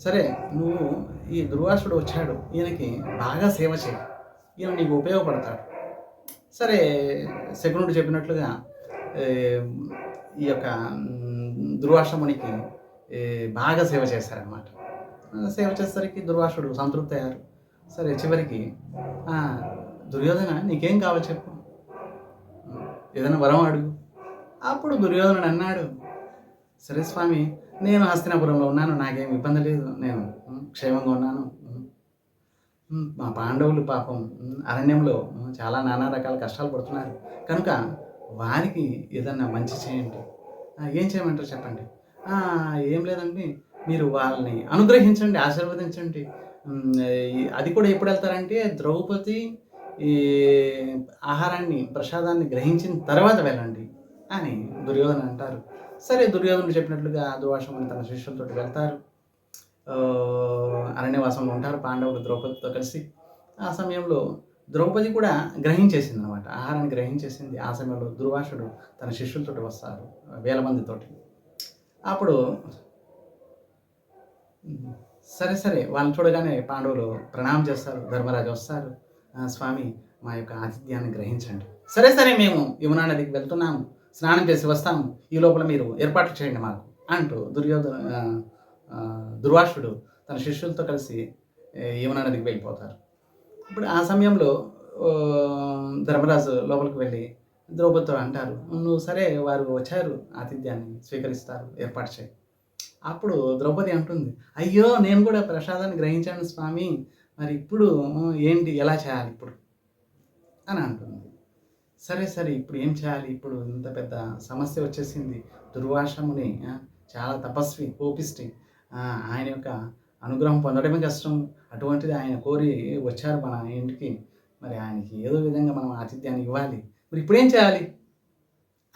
Speaker 1: సరే నువ్వు ఈ దుర్వాసుడు వచ్చాడు, ఈయనకి బాగా సేవ చేయి, ఈయన నీకు ఉపయోగపడతాడు. సరే శకునుడు చెప్పినట్లుగా ఈ యొక్క దుర్వాసమునికి బాగా సేవ చేశారనమాట. సేవ చేసేసరికి దుర్వాసుడు సంతృప్తి అయ్యారు. సరే చివరికి దుర్యోధన నీకేం కావాలి చెప్పు, ఏదైనా వరం అడుగు. అప్పుడు దుర్యోధనుడు అన్నాడు, సరే స్వామి నేను హస్తినాపురంలో ఉన్నాను, నాకేం ఇబ్బంది లేదు, నేను క్షేమంగా ఉన్నాను. మా పాండవులు పాపం అరణ్యంలో చాలా నానా రకాల కష్టాలు పడుతున్నారు, కనుక వారికి ఏదన్నా మంచి చేయండి. ఏం చేయమంటారు చెప్పండి. ఏం లేదండి, మీరు వాళ్ళని అనుగ్రహించండి, ఆశీర్వదించండి. అది కూడా ఎప్పుడు వెళ్తారంటే ద్రౌపది ఈ ఆహారాన్ని ప్రసాదాన్ని గ్రహించిన తర్వాత వెళ్ళండి అని దుర్యోధన అంటారు. సరే దుర్యోధనుడు చెప్పినట్లుగా దుర్వాసముని తన శిష్యులతో వెళ్తారు. అరణ్యవాసంలో ఉంటారు పాండవులు ద్రౌపదితో కలిసి. ఆ సమయంలో ద్రౌపది కూడా గ్రహించేసింది అనమాట, ఆహారాన్ని గ్రహించేసింది. ఆ సమయంలో దుర్వాసుడు తన శిష్యులతో వస్తారు వేల మందితోటి. అప్పుడు సరే వాళ్ళని చూడగానే పాండవులు ప్రణామం చేస్తారు. ధర్మరాజు వస్తారు, స్వామి మా యొక్క ఆతిథ్యాన్ని గ్రహించండి. సరే సరే మేము యమునా నదికి వెళ్తున్నాము, స్నానం చేసి వస్తాము, ఈ లోపల మీరు ఏర్పాట్లు చేయండి మాకు అంటూ దుర్వాసుడు తన శిష్యులతో కలిసి యమునా నదికి వెళ్ళిపోతారు. ఇప్పుడు ఆ సమయంలో ధర్మరాజు లోపలికి వెళ్ళి ద్రౌపదితో అంటారు, నువ్వు సరే వారు వచ్చారు ఆతిథ్యాన్ని స్వీకరిస్తారు, ఏర్పాటు చేయి. అప్పుడు ద్రౌపది అంటుంది, అయ్యో నేను కూడా ప్రసాదాన్ని గ్రహించాను స్వామి, మరి ఇప్పుడు ఏంటి, ఎలా చేయాలి ఇప్పుడు అని అంటుంది. సరే సరే ఇప్పుడు ఏం చేయాలి, ఇప్పుడు ఇంత పెద్ద సమస్య వచ్చేసింది. దుర్వాసముని చాలా తపస్వి, కోపిష్టి, ఆయన యొక్క అనుగ్రహం పొందడమే కష్టం. అటువంటిది ఆయన కోరి వచ్చారు మన ఇంటికి, మరి ఆయనకి ఏదో విధంగా మనం ఆతిథ్యాన్ని ఇవ్వాలి, మరి ఇప్పుడేం చేయాలి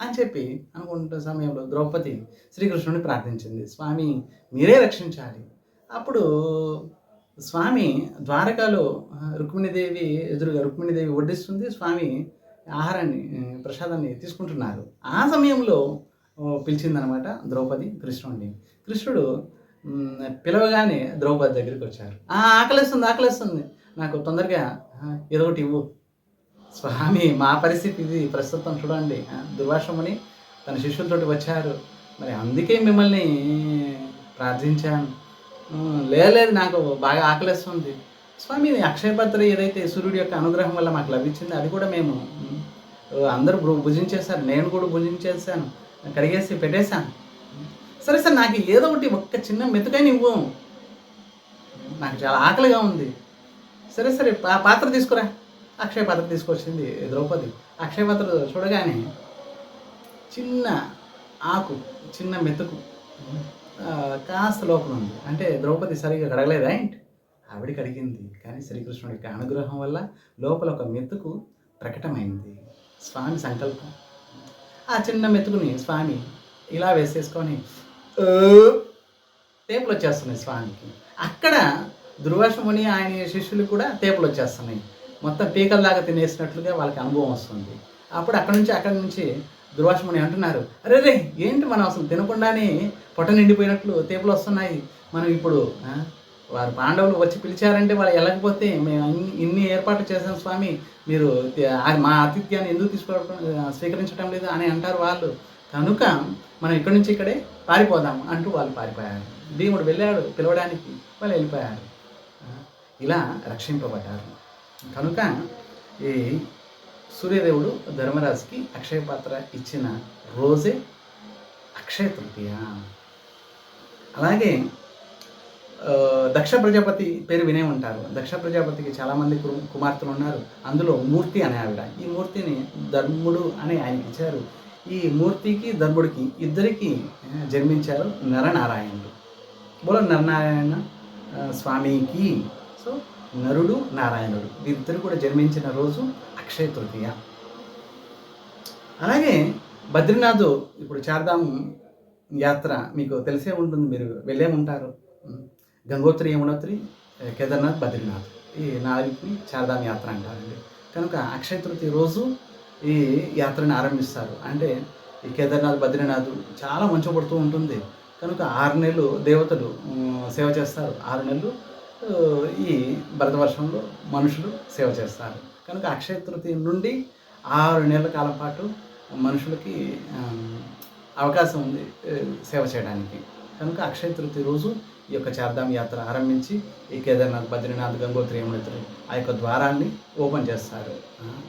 Speaker 1: అని చెప్పి అనుకుంటున్న సమయంలో ద్రౌపది శ్రీకృష్ణుని ప్రార్థించింది, స్వామి మీరే రక్షించాలి. అప్పుడు స్వామి ద్వారకాలో రుక్మిణీదేవి ఎదురుగా రుక్మిణీదేవి వడ్డిస్తుంది, స్వామి ఆహారాన్ని ప్రసాదాన్ని తీసుకుంటున్నారు. ఆ సమయంలో పిలిచిందనమాట ద్రౌపది కృష్ణుడిని. కృష్ణుడు పిలవగానే ద్రౌపది దగ్గరికి వచ్చారు. ఆకలిస్తుంది, నాకు తొందరగా ఏదో ఒకటి ఇవ్వు. స్వామి మా పరిస్థితి ఇది ప్రస్తుతం చూడండి, దుర్వాసముని తన శిష్యులతోటి వచ్చారు, మరి అందుకే మిమ్మల్ని ప్రార్థించాను. లేదు నాకు బాగా ఆకలిస్తుంది స్వామి. అక్షయపత్ర ఏదైతే సూర్యుడి యొక్క అనుగ్రహం వల్ల మాకు లభించింది, అది కూడా మేము అందరూ భుజించేశారు, నేను కూడా భుజించేసాను, కడిగేసి పెట్టేశాను. సరే సార్ నాకు ఏదో ఒకటి ఒక్క చిన్న మెతుకైనా ఇవ్వు, నాకు చాలా ఆకలిగా ఉంది. సరే సరే పాత్ర తీసుకురా. అక్షయ పాత్ర తీసుకొచ్చింది ద్రౌపది. అక్షయ పాత్ర చూడగానే చిన్న ఆకు, చిన్న మెతుకు కాస్త లోపల ఉంది. అంటే ద్రౌపది సరిగ్గా కడగలేదా ఏంటి? ఆవిడికి అడిగింది. కానీ శ్రీకృష్ణుడి యొక్క అనుగ్రహం వల్ల లోపల ఒక మెతుకు ప్రకటమైంది. స్వామి సంకల్పం. ఆ చిన్న మెతుకుని స్వామి ఇలా వేసేసుకొని తేపులు వచ్చేస్తున్నాయి స్వామికి. అక్కడ దుర్వాసముని ఆయన శిష్యులు కూడా తేపులు వచ్చేస్తున్నాయి. మొత్తం పీకల్లాగా తినేసినట్లుగా వాళ్ళకి అనుభవం వస్తుంది. అప్పుడు అక్కడి నుంచి దుర్వాసముని అంటున్నారు, అరే రే ఏంటి మనం అసలు తినకుండానే పొట్ట నిండిపోయినట్లు తేపులు వస్తున్నాయి, మనం ఇప్పుడు వారు పాండవులు వచ్చి పిలిచారంటే వాళ్ళు వెళ్ళకపోతే మేము ఇన్ని ఏర్పాట్లు చేశాం స్వామి, మీరు మా ఆతిథ్యాన్ని ఎందుకు స్వీకరించడం లేదు అని అంటారు వాళ్ళు, కనుక మనం ఇక్కడి నుంచి ఇక్కడే పారిపోదాం అంటూ వాళ్ళు పారిపోయారు. భీముడు వెళ్ళాడు పిలవడానికి, వాళ్ళు వెళ్ళిపోయారు. ఇలా రక్షింపబడ్డారు. కనుక ఈ సూర్యదేవుడు ధర్మరాజుకి అక్షయ పాత్ర ఇచ్చిన రోజే అక్షయ తృతీయ. అలాగే దక్ష ప్రజాపతి పేరు వినే ఉంటారు. దక్ష ప్రజాపతికి చాలామంది కుమార్తెలు ఉన్నారు. అందులో మూర్తి అనే ఆవిడ. ఈ మూర్తిని ధర్ముడు అని ఆయనకి ఇచ్చారు. ఈ మూర్తికి ధర్ముడికి ఇద్దరికి జన్మించారు నరనారాయణుడు. బోలో నరనారాయణ స్వామికి. సో నరుడు నారాయణుడు వీరిద్దరు కూడా జన్మించిన రోజు అక్షయ తృతీయ. అలాగే బద్రీనాథ్ ఇప్పుడు చార్ధామ్ యాత్ర మీకు తెలిసే ఉంటుంది, మీరు వెళ్ళే ఉంటారు. గంగోత్రి, యమునోత్రి, కేదార్నాథ్, బద్రీనాథ్, ఈ నాలుగుని చార్ధామ్ యాత్ర అంటారండి. కనుక అక్షయ తృతీయ రోజు ఈ యాత్రని ఆరంభిస్తారు. అంటే ఈ కేదార్నాథ్, బద్రీనాథ్ చాలా మంచు పడుతూ ఉంటుంది. కనుక 6 నెలలు దేవతలు సేవ చేస్తారు. 6 నెలలు ఈ భరతవర్షంలో మనుషులు సేవ చేస్తారు. కనుక అక్షయ తృతీయ నుండి 6 నెలల కాలం పాటు మనుషులకి అవకాశం ఉంది సేవ చేయడానికి. కనుక అక్షయ తృతీయ రోజు ఈ యొక్క చార్ధామ్ యాత్ర ఆరంభించి ఈ కేదార్నాథ్, బద్రీనాథ్, గంగోత్రి, యమునోత్రి ఆ యొక్క ద్వారాన్ని ఓపెన్ చేస్తారు,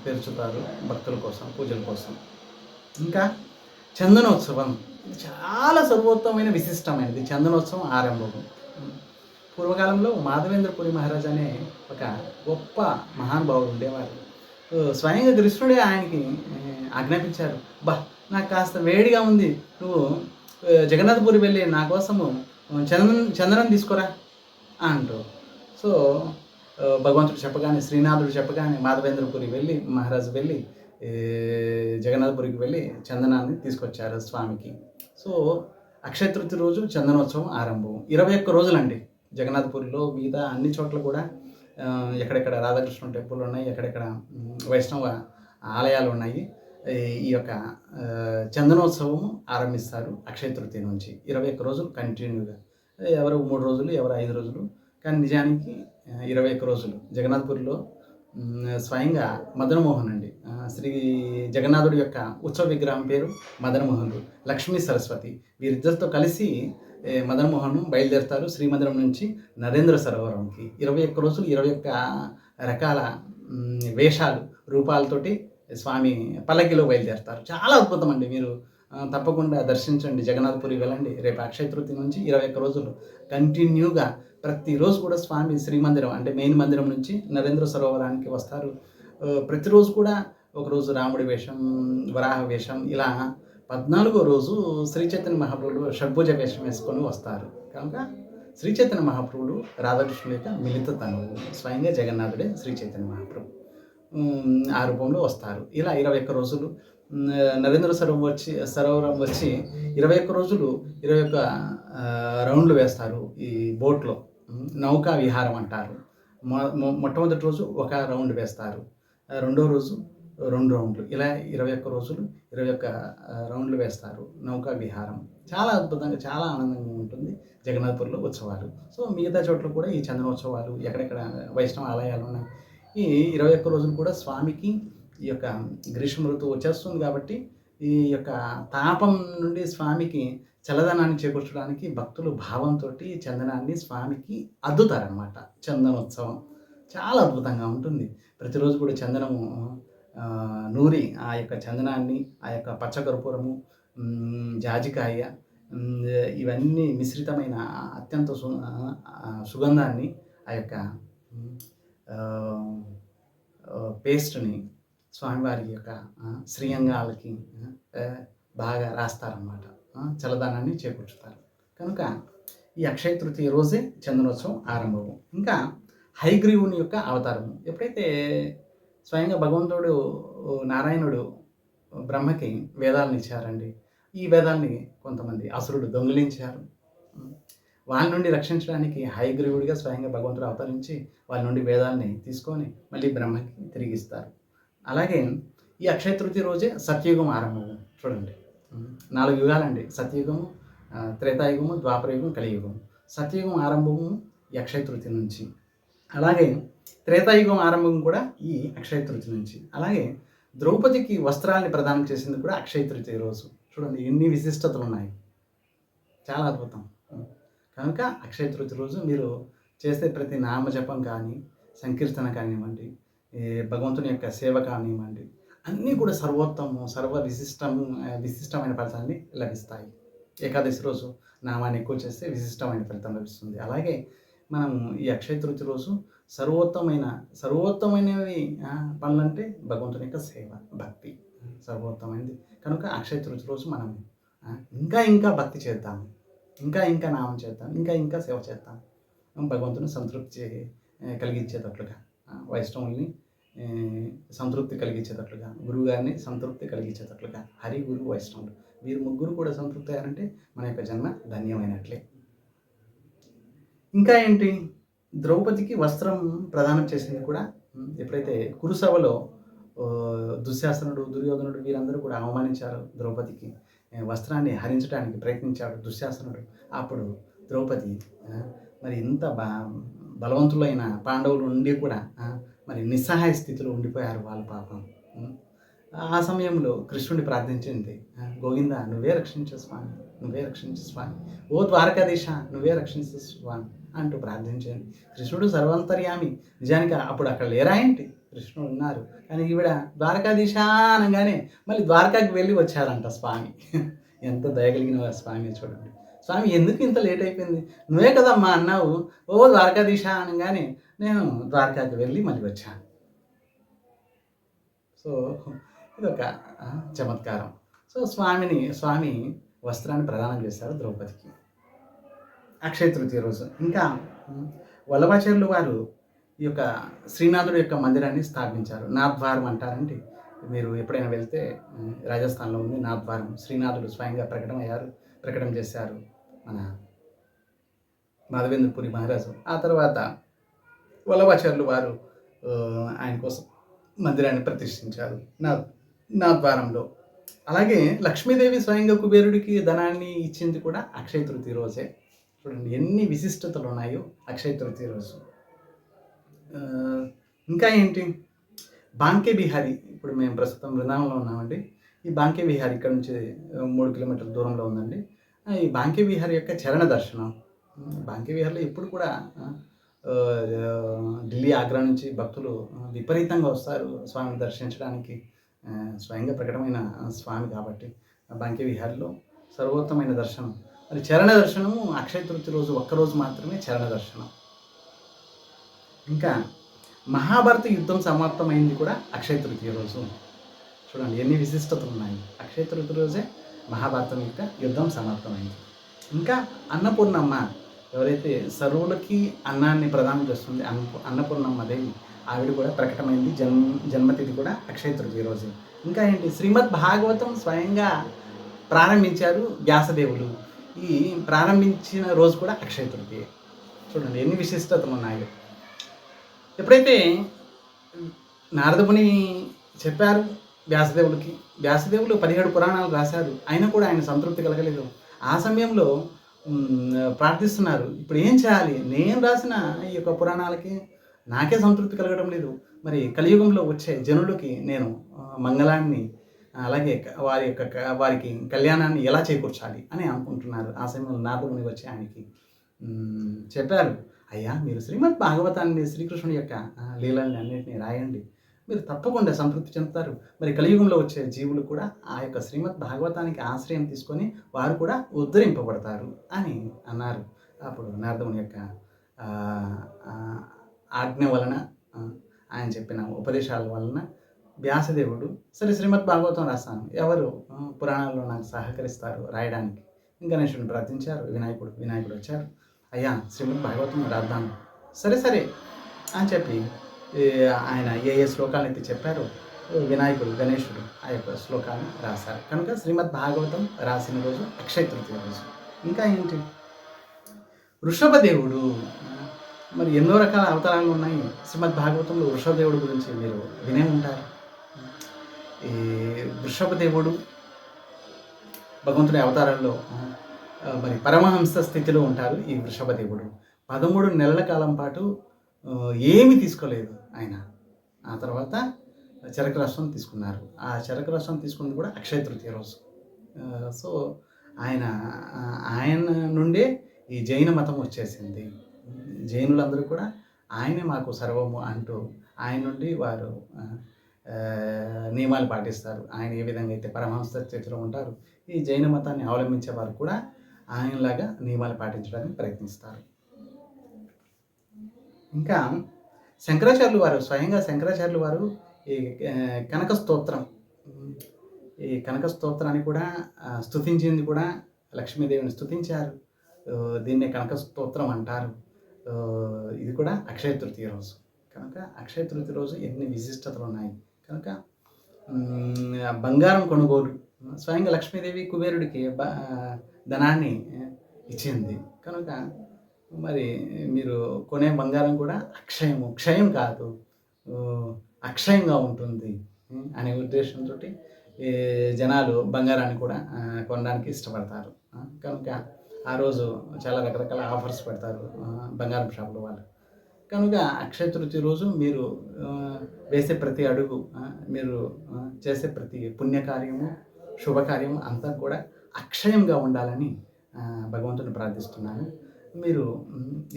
Speaker 1: తెరుచుతారు భక్తుల కోసం, పూజల కోసం. ఇంకా చందనోత్సవం, ఇది చాలా సర్వోత్తమైన విశిష్టమైనది. చందనోత్సవం ఆరంభం పూర్వకాలంలో మాధవేంద్రపురి మహారాజ్ అనే ఒక గొప్ప మహానుభావుడు ఉండేవారు. స్వయంగా కృష్ణుడే ఆయనకి ఆజ్ఞాపించారు, నాకు కాస్త వేడిగా ఉంది, నువ్వు జగన్నాథపురి వెళ్ళి నా కోసము చందనం తీసుకురా అంటూ. సో భగవంతుడు చెప్పగానే, శ్రీనాథుడు చెప్పగానే మాధవేంద్రపురి వెళ్ళి మహారాజు వెళ్ళి జగన్నాథపురికి వెళ్ళి చందనాన్ని తీసుకొచ్చారు స్వామికి. సో అక్షయ తృతీయ రోజు చందనోత్సవం ఆరంభం. 21 రోజులండి. జగన్నాథపురిలో మిగతా అన్ని చోట్ల కూడా ఎక్కడెక్కడ రాధాకృష్ణ టెంపుల్ ఉన్నాయి, ఎక్కడెక్కడ వైష్ణవ ఆలయాలు ఉన్నాయి. ఈ యొక్క చందనోత్సవం ఆరంభిస్తారు అక్షయ తృతీయ నుంచి. 21 రోజులు కంటిన్యూగా, ఎవరు 3 రోజులు, ఎవరు 5 రోజులు, కానీ నిజానికి 21 రోజులు. జగన్నాథపురిలో స్వయంగా మదనమోహన్ అండి. శ్రీ జగన్నాథుడి యొక్క ఉత్సవ విగ్రహం పేరు మదనమోహనుడు. లక్ష్మీ సరస్వతి వీరిద్దరితో కలిసి మదనమోహన్ బయలుదేరుతారు శ్రీమందిరం నుంచి నరేంద్ర సరోవరంకి. 21 రోజులు 21 రకాల వేషాలు, రూపాలతోటి స్వామి పల్లకిలో బయలుదేరుతారు. చాలా అద్భుతం అండి. మీరు తప్పకుండా దర్శించండి. జగన్నాథపురి వెళ్ళండి. రేపు అక్షయ తృతీయ నుంచి 21 రోజులు కంటిన్యూగా ప్రతిరోజు కూడా స్వామి శ్రీమందిరం అంటే మెయిన్ మందిరం నుంచి నరేంద్ర సరోవరానికి వస్తారు. ప్రతిరోజు కూడా ఒకరోజు రాముడి వేషం, వరాహ వేషం, ఇలా 14వ రోజు శ్రీ చైతన్య మహాప్రభుడు షడ్భుజ వేషం వేసుకొని వస్తారు. కనుక శ్రీ చైతన్య మహాప్రభుడు రాధాకృష్ణుల యొక్క మిళిత తనువు, స్వయంగా జగన్నాథుడే శ్రీ చైతన్య మహాప్రభు ఆ రూపంలో వస్తారు. ఇలా 21 రోజులు నరేంద్ర సరోవరం వచ్చి 21 రోజులు 21 రౌండ్లు వేస్తారు ఈ బోట్లో. నౌకా విహారం అంటారు. మొట్టమొదటి రోజు ఒక రౌండ్ వేస్తారు, రెండో రోజు 2 రౌండ్లు, ఇలా 21 రోజులు 21 రౌండ్లు వేస్తారు నౌకా విహారం. చాలా అద్భుతంగా, చాలా ఆనందంగా ఉంటుంది జగన్నాథపురిలో ఉత్సవాలు. సో మిగతా చోట్ల కూడా ఈ చందనోత్సవాలు, ఎక్కడెక్కడ వైష్ణవ ఆలయాలు ఉన్నాయి, ఈ 21 రోజులు కూడా స్వామికి ఈ యొక్క గ్రీష్మ ఋతువు వచ్చేస్తుంది కాబట్టి ఈ యొక్క తాపం నుండి స్వామికి చల్లదనాన్ని చేకూర్చడానికి భక్తులు భావంతో చందనాన్ని స్వామికి అద్దుతారనమాట. చందనోత్సవం చాలా అద్భుతంగా ఉంటుంది. ప్రతిరోజు కూడా చందనము నూరి ఆ యొక్క చందనాన్ని, ఆ యొక్క పచ్చకర్పూరము, జాజికాయ, ఇవన్నీ మిశ్రితమైన అత్యంత సుగంధాన్ని, ఆ యొక్క పేస్ట్ని స్వామివారి యొక్క శ్రీయంగాలకి బాగా రాస్తారన్నమాట. చల్లదనాన్ని చేకూర్చుతారు. కనుక ఈ అక్షయ తృతీయ రోజే చందనోత్సవం ఆరంభము. ఇంకా హయగ్రీవుని యొక్క అవతారము. ఎప్పుడైతే స్వయంగా భగవంతుడు నారాయణుడు బ్రహ్మకి వేదాలను ఇచ్చారండి, ఈ వేదాల్ని కొంతమంది అసురుడు దొంగిలించారు. వాళ్ళ నుండి రక్షించడానికి హయగ్రీవుడిగా స్వయంగా భగవంతుడు అవతరించి వాళ్ళ నుండి వేదాల్ని తీసుకొని మళ్ళీ బ్రహ్మకి తిరిగిస్తారు. అలాగే ఈ అక్షయ తృతీయ రోజే సత్యయుగం ఆరంభము. చూడండి, 4 యుగాలండి. సత్యయుగము, త్రేతాయుగము, ద్వాపరయుగం, కలియుగం. సత్యయుగం ఆరంభము ఈ అక్షయ తృతీయ నుంచి. అలాగే త్రేతాయుగం ఆరంభం కూడా ఈ అక్షయ తృతీయ నుంచి. అలాగే ద్రౌపదికి వస్త్రాన్ని ప్రదానం చేసింది కూడా అక్షయ తృతీయ రోజు. చూడండి ఎన్ని విశిష్టతలు ఉన్నాయి, చాలా అద్భుతం. కనుక అక్షయ తృతీయ రోజు మీరు చేసే ప్రతి నామజపం కానీ, సంకీర్తన కానివ్వండి, భగవంతుని యొక్క సేవ కానివ్వండి, అన్నీ కూడా సర్వ విశిష్టమైన ఫలితాన్ని లభిస్తాయి. ఏకాదశి రోజు నామాన్ని ఎక్కువ చేస్తే విశిష్టమైన ఫలితం లభిస్తుంది. అలాగే మనం ఈ అక్షయ తృతీయ రోజు సర్వోత్తమైనవి పనులంటే భగవంతుని యొక్క సేవ, భక్తి సర్వోత్తమైనది. కనుక అక్షయ తృతీయ రోజు మనం ఇంకా భక్తి చేద్దాం, ఇంకా నామం చేద్దాం, ఇంకా సేవ చేద్దాం. భగవంతుని సంతృప్తి కలిగించేటట్లుగా, వైష్ణవుల్ని సంతృప్తి కలిగించేటట్లుగా, గురువుగారిని సంతృప్తి కలిగించేటట్లుగా, హరి గురువు వైష్ణవుడు వీరు ముగ్గురు కూడా సంతృప్తి అయ్యారంటే మన యొక్క జన్మ ధన్యమైనట్లే. ఇంకా ఏంటి, ద్రౌపదికి వస్త్రం ప్రదానం చేసింది కూడా ఎప్పుడైతే కురుసభలో దుశ్శాసనుడు, దుర్యోధనుడు వీరందరూ కూడా అవమానించారు ద్రౌపదికి, వస్త్రాన్ని హరించడానికి ప్రయత్నించాడు దుశ్శాసనుడు. అప్పుడు ద్రౌపది మరి ఇంత బలవంతులైన పాండవులు ఉండి కూడా మరి నిస్సహాయ స్థితిలో ఉండిపోయారు వాళ్ళు పాపం. ఆ సమయంలో కృష్ణుడిని ప్రార్థించింది, గోవింద నువ్వే రక్షించు స్వామి, నువ్వే రక్షించు స్వామి, ఓ ద్వారకాధీశ నువ్వే రక్షించు స్వామి అంటూ ప్రార్థించింది. కృష్ణుడు సర్వంతర్యామి, నిజానికి అప్పుడు అక్కడ లేరా ఏంటి, కృష్ణుడు ఉన్నారు. కానీ ఈవిడ ద్వారకాధీశ అనగానే మళ్ళీ ద్వారకాకి వెళ్ళి వచ్చారంట స్వామి. ఎంత దయగలిగిన స్వామి చూడండి. స్వామి ఎందుకు ఇంత లేట్ అయిపోయింది, నువ్వే కదమ్మా అన్నావు, ఓ ద్వారకాధీశ అనగానే నేను ద్వారకాకి వెళ్ళి మళ్ళీ వచ్చాను. సో ఇదొక చమత్కారం. సో స్వామి వస్త్రాన్ని ప్రదానం చేశారు ద్రౌపదికి అక్షయ తృతీయ రోజు. ఇంకా వల్లభాచార్యులు వారు ఈ యొక్క శ్రీనాథుడి యొక్క మందిరాన్ని స్థాపించారు. నాథ్వారం అంటారండి. మీరు ఎప్పుడైనా వెళ్తే రాజస్థాన్లో ఉంది నాథ్వారం. శ్రీనాథుడు స్వయంగా ప్రకటన చేశారు మన మాధవేంద్రపురి మహారాజు. ఆ తర్వాత వల్లభాచార్యులు వారు ఆయన కోసం మందిరాన్ని ప్రతిష్ఠించారు నాథ్వారంలో. అలాగే లక్ష్మీదేవి స్వయంగా కుబేరుడికి ధనాన్ని ఇచ్చింది కూడా అక్షయ తృతీయ రోజే. చూడండి ఎన్ని విశిష్టతలు ఉన్నాయో అక్షయ తృతీయ రోజు. ఇంకా ఏంటి, బాంకే బిహారీ, ఇప్పుడు మేము ప్రస్తుతం బృందావనంలో ఉన్నామండి. ఈ బాంకే బిహారీ ఇక్కడ నుంచి 3 కిలోమీటర్ల దూరంలో ఉందండి. ఈ బాంకే బిహారీ యొక్క చరణ దర్శనం. బాంకే బిహార్‌లో ఇప్పుడు కూడా ఢిల్లీ, ఆగ్రా నుంచి భక్తులు విపరీతంగా వస్తారు స్వామిని దర్శించడానికి. స్వయంగా ప్రకటమైన స్వామి కాబట్టి బాంకే బిహార్‌లో సర్వోత్తమైన దర్శనం. మరి చరణ దర్శనము అక్షయ తృతీయ రోజు ఒక్కరోజు మాత్రమే చరణ దర్శనం. ఇంకా మహాభారత యుద్ధం సమాప్తమైంది కూడా అక్షయ తృతీయ రోజు. చూడండి ఎన్ని విశిష్టతలు ఉన్నాయి. అక్షయ తృతీయ రోజే మహాభారతం యొక్క యుద్ధం సమాప్తమైంది. ఇంకా అన్నపూర్ణమ్మ, ఎవరైతే సర్వులకి అన్నాన్ని ప్రదానం చేస్తుంది అన్నపూర్ణమ్మ దేవి, ఆవిడ కూడా ప్రకటమైంది. జన్మతిథి కూడా అక్షయ తృతీయ రోజు. ఇంకా ఏంటి, శ్రీమద్ భాగవతం స్వయంగా ప్రారంభించారు వ్యాసదేవులు. ఈ ప్రారంభించిన రోజు కూడా అక్షయ తృతీయ. చూడండి ఎన్ని విశిష్టతలు ఉన్నాయో. ఎప్పుడైతే నారదముని చెప్పారు వ్యాసదేవులకి, వ్యాసదేవులు 17 పురాణాలు రాశారు, అయినా కూడా ఆయన సంతృప్తి కలగలేదు. ఆ సమయంలో ప్రార్థిస్తున్నారు, ఇప్పుడు ఏం చేయాలి, నేను రాసిన ఈ యొక్క పురాణాలకి నాకే సంతృప్తి కలగడం లేదు, మరి కలియుగంలో వచ్చే జనులకి నేను మంగళాన్ని అలాగే వారికి కళ్యాణాన్ని ఎలా చేకూర్చాలి అని అనుకుంటున్నారు. ఆ సమయంలో నారదముని వచ్చి ఆయనకి చెప్పారు, అయ్యా మీరు శ్రీమద్ భాగవతాన్ని, శ్రీకృష్ణుడి యొక్క లీలల్ని అన్నింటినీ రాయండి, మీరు తప్పకుండా సంతృప్తి చెందుతారు. మరి కలియుగంలో వచ్చే జీవులు కూడా ఆ యొక్క శ్రీమద్ భాగవతానికి ఆశ్రయం తీసుకొని వారు కూడా ఉద్ధరింపబడతారు అని అన్నారు. అప్పుడు నారదముని యొక్క ఆజ్ఞ వలన, ఆయన చెప్పిన ఉపదేశాల వలన వ్యాసదేవుడు సరే శ్రీమద్ భాగవతం రాస్తాను, ఎవరు పురాణాల్లో నాకు సహకరిస్తారు రాయడానికి? గణేశుడిని ప్రార్థించారు. వినాయకుడు వచ్చారు, అయ్యా శ్రీమద్ భాగవతం రాద్దాం, సరే సరే అని చెప్పి ఆయన ఏ శ్లోకాలను అయితే చెప్పారో గణేశుడు ఆ యొక్క శ్లోకాన్ని రాశారు. కనుక శ్రీమద్ భాగవతం రాసిన రోజు అక్షయ తృతీయ రోజు. ఇంకా ఏంటి, వృషభదేవుడు, మరి ఎన్నో రకాల అవతారాలు ఉన్నాయి శ్రీమద్ భాగవతంలో. వృషభదేవుడు గురించి మీరు వినే ఉంటారు. ఈ వృషభదేవుడు భగవంతుడి అవతారాల్లో మరి పరమహంస స్థితిలో ఉంటారు. ఈ వృషభదేవుడు 13 నెలల కాలం పాటు ఏమీ తీసుకోలేదు ఆయన. ఆ తర్వాత చెరకు రసం తీసుకున్నారు. ఆ చెరకు రసం తీసుకున్నది కూడా అక్షయ తృతీయ రోజు. సో ఆయన నుండే ఈ జైన మతం వచ్చేసింది. జైనులందరూ కూడా ఆయనే మాకు సర్వము అంటూ ఆయన నుండి వారు నియమాలు పాటిస్తారు. ఆయన ఏ విధంగా అయితే పరమహంస స్థితిలో ఉంటారు, ఈ జైన మతాన్ని అవలంబించే వారు కూడా ఆయనలాగా నియమాలు పాటించడానికి ప్రయత్నిస్తారు. ఇంకా స్వయంగా శంకరాచార్యులు వారు ఈ కనక స్తోత్రాన్ని కూడా స్తుతించింది కూడా లక్ష్మీదేవిని స్తుతించారు. దీన్నే కనక స్తోత్రం అంటారు. ఇది కూడా అక్షయ తృతీయ రోజు. కనుక అక్షయ తృతీయ రోజు ఎన్ని విశిష్టతలు ఉన్నాయి. కనుక బంగారం కొనుగోలు, స్వయంగా లక్ష్మీదేవి కుబేరుడికి ధనాన్ని ఇచ్చింది. కనుక మరి మీరు కొనే బంగారం కూడా క్షయం కాదు, అక్షయంగా ఉంటుంది అనే ఉద్దేశంతో జనాలు బంగారాన్ని కూడా కొనడానికి ఇష్టపడతారు. కనుక ఆ రోజు చాలా రకరకాల ఆఫర్స్ పెడతారు బంగారం షాపుల వాళ్ళు. కనుక అక్షయ తృతీయ రోజు మీరు వేసే ప్రతి అడుగు, మీరు చేసే ప్రతి పుణ్యకార్యము, శుభకార్యము అంతా కూడా అక్షయంగా ఉండాలని భగవంతుని ప్రార్థిస్తున్నాను. మీరు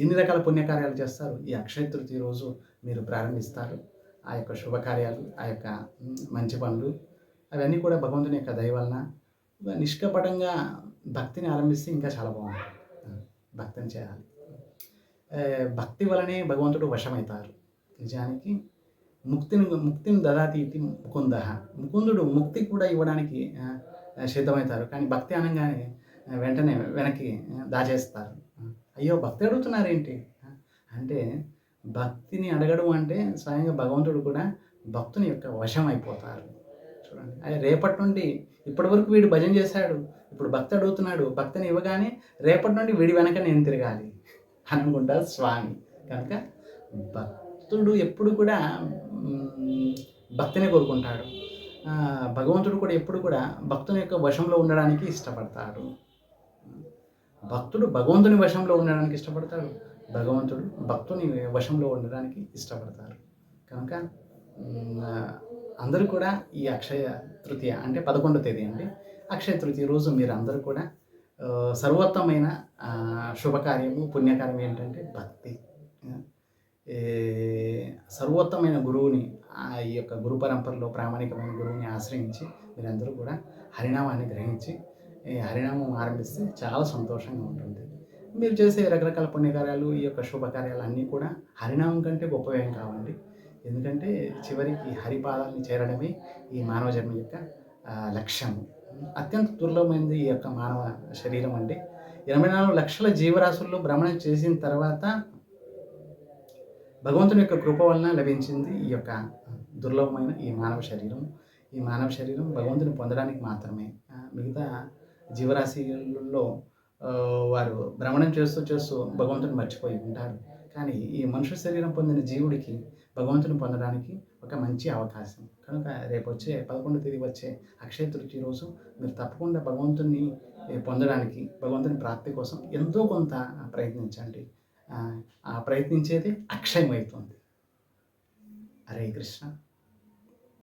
Speaker 1: ఎన్ని రకాల పుణ్యకార్యాలు చేస్తారు, ఈ అక్షయ తృతీయ రోజు మీరు ప్రారంభిస్తారు. ఆ యొక్క శుభకార్యాలు, ఆ యొక్క మంచి పనులు అవన్నీ కూడా భగవంతుని యొక్క దయ వలన నిష్కపటంగా భక్తిని ఆరంభిస్తే ఇంకా చాలా బాగుంటుంది. భక్తిని చేయాలి. భక్తి వలనే భగవంతుడు వశమవుతారు. నిజానికి ముక్తిని దదాతి ఇది ముకుందుడు ముక్తి కూడా ఇవ్వడానికి సిద్ధమవుతారు. కానీ భక్తి అనగానే వెంటనే వెనక్కి దాచేస్తారు. అయ్యో భక్తి అడుగుతున్నారేంటి అంటే, భక్తిని అడగడం అంటే స్వయంగా భగవంతుడు కూడా భక్తుని యొక్క వశం అయిపోతారు. చూడండి, అదే రేపటి నుండి ఇప్పటి వరకు వీడు భజన చేశాడు, ఇప్పుడు భక్తి అడుగుతున్నాడు, భక్తిని ఇవ్వగానే రేపటి నుండి వీడి వెనక నేను తిరగాలి అనుకుంటారు స్వామి. కనుక భక్తుడు ఎప్పుడు కూడా భక్తిని కోరుకుంటాడు. భగవంతుడు కూడా ఎప్పుడు కూడా భక్తుని యొక్క వశంలో ఉండడానికి ఇష్టపడతాడు. భక్తుడు భగవంతుని వశంలో ఉండడానికి ఇష్టపడతాడు, భగవంతుడు భక్తుని వశంలో ఉండడానికి ఇష్టపడతారు. కనుక అందరూ కూడా ఈ అక్షయ తృతీయ అంటే 11వ తేదీ అండి. అక్షయ తృతీయ రోజు మీరందరూ కూడా సర్వోత్తమైన శుభకార్యము, పుణ్యకార్యం ఏంటంటే భక్తి. ఆహ్, ఈ సర్వోత్తమైన గురువుని ఈ యొక్క గురు పరంపరలో ప్రామాణికమైన గురువుని ఆశ్రయించి మీరందరూ కూడా హరినామాన్ని గ్రహించి ఈ హరినామం ఆరంభిస్తే చాలా సంతోషంగా ఉంటుంది. మీరు చేసే రకరకాల పుణ్యకార్యాలు, ఈ యొక్క శుభకార్యాలు అన్నీ కూడా హరినామం కంటే గొప్పవేం కావండి. ఎందుకంటే చివరికి హరిపాదాలను చేరడమే ఈ మానవ జన్మ యొక్క లక్ష్యము. అత్యంత దుర్లభమైనది ఈ యొక్క మానవ శరీరం అండి. 84 లక్షల జీవరాశుల్లో భ్రమణం చేసిన తర్వాత భగవంతుని యొక్క కృప వలన లభించింది ఈ యొక్క దుర్లభమైన ఈ మానవ శరీరం. ఈ మానవ శరీరం భగవంతుని పొందడానికి మాత్రమే. మిగతా జీవరాశులలో వారు భ్రమణం చేస్తూ చేస్తూ భగవంతుని మర్చిపోయి ఉంటారు. కానీ ఈ మనుష్య శరీరం పొందిన జీవుడికి భగవంతుని పొందడానికి ఒక మంచి అవకాశం. కనుక రేపు వచ్చే 11వ తేదీ వచ్చే అక్షయ తృతీయ రోజు మీరు తప్పకుండా భగవంతుని పొందడానికి, భగవంతుని ప్రాప్తి కోసం ఎంతో కొంత ప్రయత్నించండి. ఆ ప్రయత్నించేది అక్షయమవుతుంది. హరే కృష్ణ.